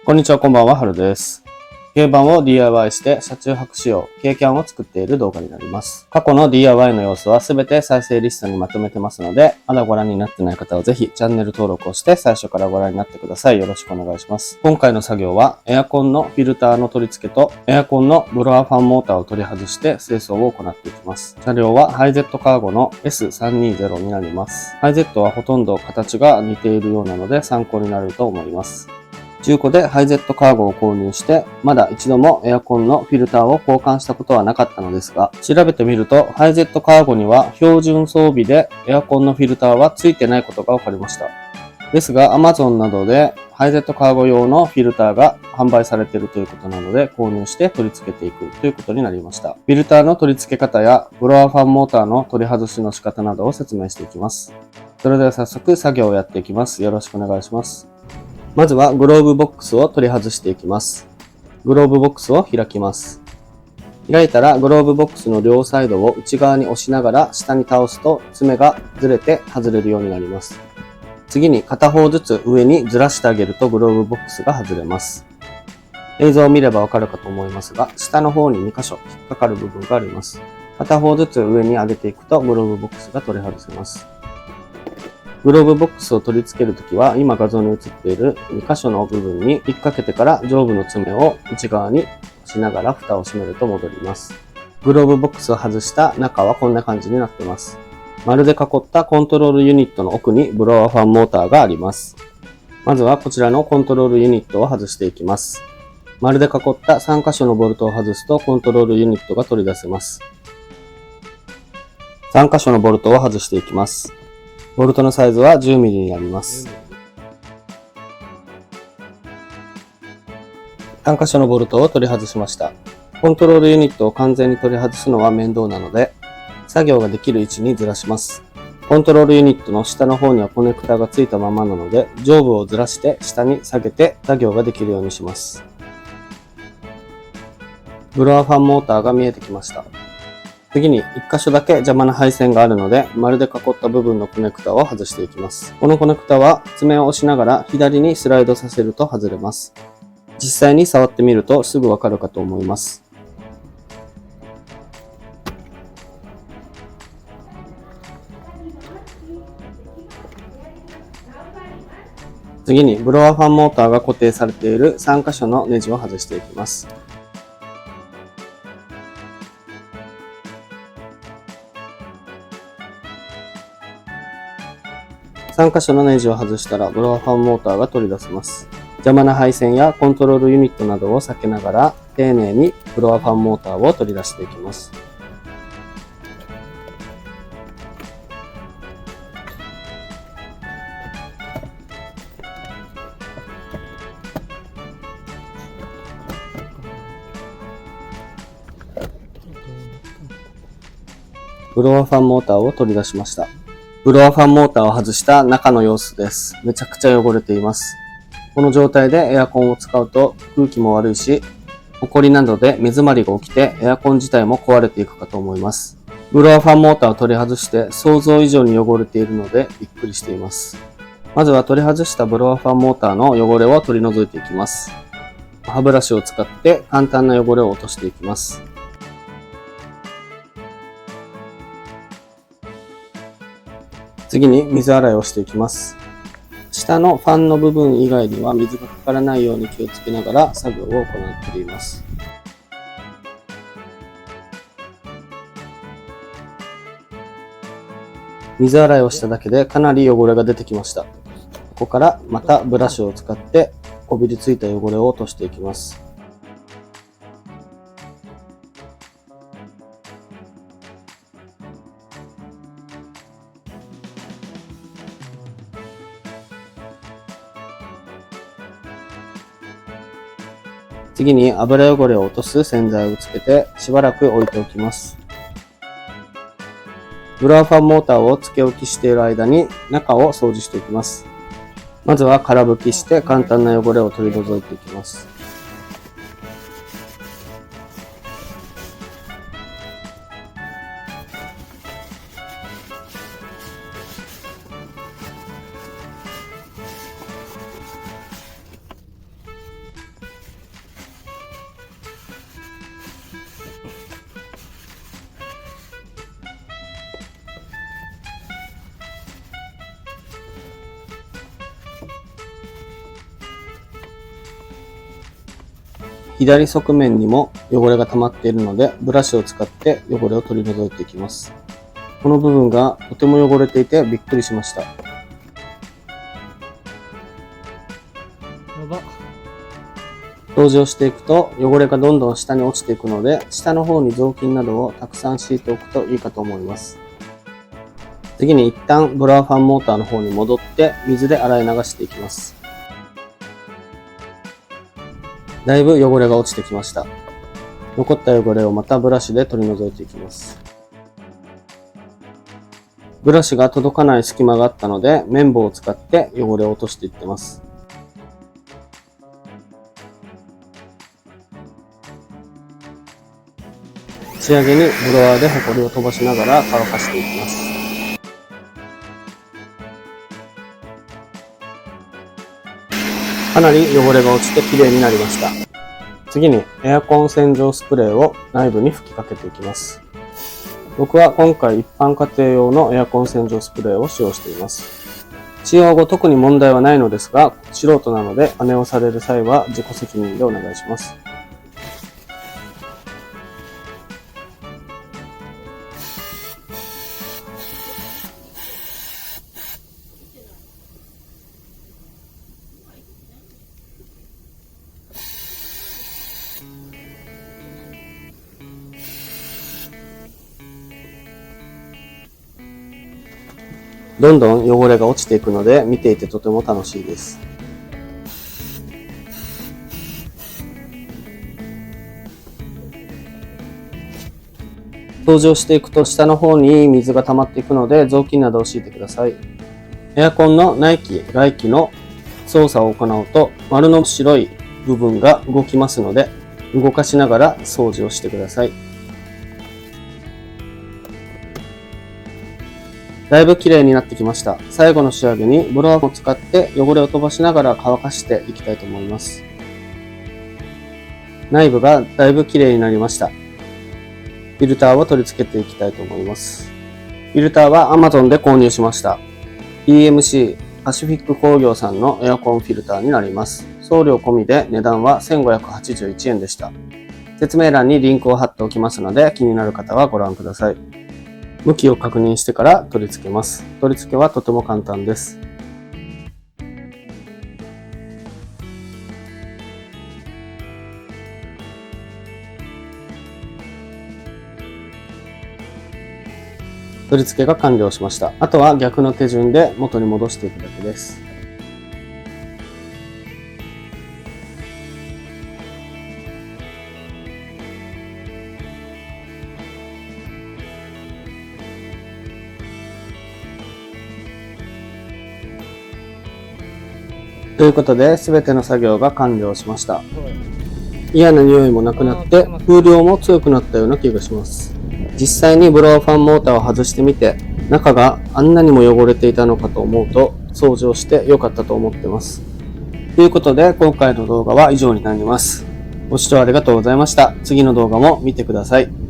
こんにちは、こんばんは、はるです。軽バンを DIY して車中泊仕様、軽キャンを作っている動画になります。過去の DIY の様子はすべて再生リストにまとめてますので、まだご覧になってない方はぜひチャンネル登録をして最初からご覧になってください。よろしくお願いします。今回の作業はエアコンのフィルターの取り付けとエアコンのブロアファンモーターを取り外して清掃を行っていきます。車両はハイゼットカーゴの S320 になります。ハイゼットはほとんど形が似ているようなので参考になると思います。中古でハイゼットカーゴを購入して、まだ一度もエアコンのフィルターを交換したことはなかったのですが、調べてみると、ハイゼットカーゴには標準装備でエアコンのフィルターは付いてないことが分かりました。ですが、Amazon などでハイゼットカーゴ用のフィルターが販売されているということなので、購入して取り付けていくということになりました。フィルターの取り付け方や、ブロアファンモーターの取り外しの仕方などを説明していきます。それでは早速作業をやっていきます。よろしくお願いします。まずはグローブボックスを取り外していきます。グローブボックスを開きます。開いたらグローブボックスの両サイドを内側に押しながら下に倒すと爪がずれて外れるようになります。次に片方ずつ上にずらしてあげるとグローブボックスが外れます。映像を見ればわかるかと思いますが、下の方に2箇所引っかかる部分があります。片方ずつ上に上げていくとグローブボックスが取り外せます。グローブボックスを取り付けるときは、今画像に映っている2箇所の部分に引っ掛けてから上部の爪を内側に押しながら蓋を閉めると戻ります。グローブボックスを外した中はこんな感じになっています。丸で囲ったコントロールユニットの奥にブロアファンモーターがあります。まずはこちらのコントロールユニットを外していきます。丸で囲った3箇所のボルトを外すとコントロールユニットが取り出せます。3箇所のボルトを外していきます。ボルトのサイズは 10mm になります。3箇所のボルトを取り外しました。コントロールユニットを完全に取り外すのは面倒なので、作業ができる位置にずらします。コントロールユニットの下の方にはコネクタがついたままなので、上部をずらして下に下げて作業ができるようにします。ブロアファンモーターが見えてきました。次に1箇所だけ邪魔な配線があるので、丸で囲った部分のコネクタを外していきます。このコネクタは爪を押しながら左にスライドさせると外れます。実際に触ってみるとすぐわかるかと思います。次にブロアファンモーターが固定されている3箇所のネジを外していきます。3箇所のネジを外したらブロアファンモーターが取り出せます。邪魔な配線やコントロールユニットなどを避けながら丁寧にブロアファンモーターを取り出していきます。ブロアファンモーターを取り出しました。ブロアファンモーターを外した中の様子です。めちゃくちゃ汚れています。この状態でエアコンを使うと空気も悪いし、ホコリなどで目詰まりが起きてエアコン自体も壊れていくかと思います。ブロアファンモーターを取り外して想像以上に汚れているのでびっくりしています。まずは取り外したブロアファンモーターの汚れを取り除いていきます。歯ブラシを使って簡単な汚れを落としていきます。次に水洗いをしていきます。下のファンの部分以外には水がかからないように気をつけながら作業を行っています。水洗いをしただけでかなり汚れが出てきました。ここからまたブラシを使ってこびりついた汚れを落としていきます。次に油汚れを落とす洗剤をつけてしばらく置いておきます。ブロアファンモーターをつけ置きしている間に中を掃除していきます。まずは空拭きして簡単な汚れを取り除いていきます。左側面にも汚れが溜まっているので、ブラシを使って汚れを取り除いていきます。この部分がとても汚れていてびっくりしました。やば。掃除をしていくと汚れがどんどん下に落ちていくので、下の方に雑巾などをたくさん敷いておくといいかと思います。次に一旦ブラーファンモーターの方に戻って水で洗い流していきます。だいぶ汚れが落ちてきました。残った汚れをまたブラシで取り除いていきます。ブラシが届かない隙間があったので、綿棒を使って汚れを落としていってます。仕上げにブロワーでホコリを飛ばしながら乾かしていきます。かなり汚れが落ちてきれいになりました。次にエアコン洗浄スプレーを内部に吹きかけていきます。僕は今回一般家庭用のエアコン洗浄スプレーを使用しています。使用後特に問題はないのですが、素人なので真似をされる際は自己責任でお願いします。どんどん汚れが落ちていくので見ていてとても楽しいです。掃除をしていくと下の方に水が溜まっていくので雑巾などを敷いてください。エアコンの内気・外気の操作を行うと丸の白い部分が動きますので、動かしながら掃除をしてください。だいぶ綺麗になってきました。最後の仕上げにブロワーを使って汚れを飛ばしながら乾かしていきたいと思います。内部がだいぶ綺麗になりました。フィルターを取り付けていきたいと思います。フィルターは Amazon で購入しました。EMC パシフィック工業さんのエアコンフィルターになります。送料込みで値段は1581円でした。説明欄にリンクを貼っておきますので、気になる方はご覧ください。向きを確認してから取り付けます。取り付けはとても簡単です。取り付けが完了しました。あとは逆の手順で元に戻していくだけです。ということで、すべての作業が完了しました。嫌な匂いもなくなって、風量も強くなったような気がします。実際にブロワーファンモーターを外してみて、中があんなにも汚れていたのかと思うと、掃除をして良かったと思ってます。ということで、今回の動画は以上になります。ご視聴ありがとうございました。次の動画も見てください。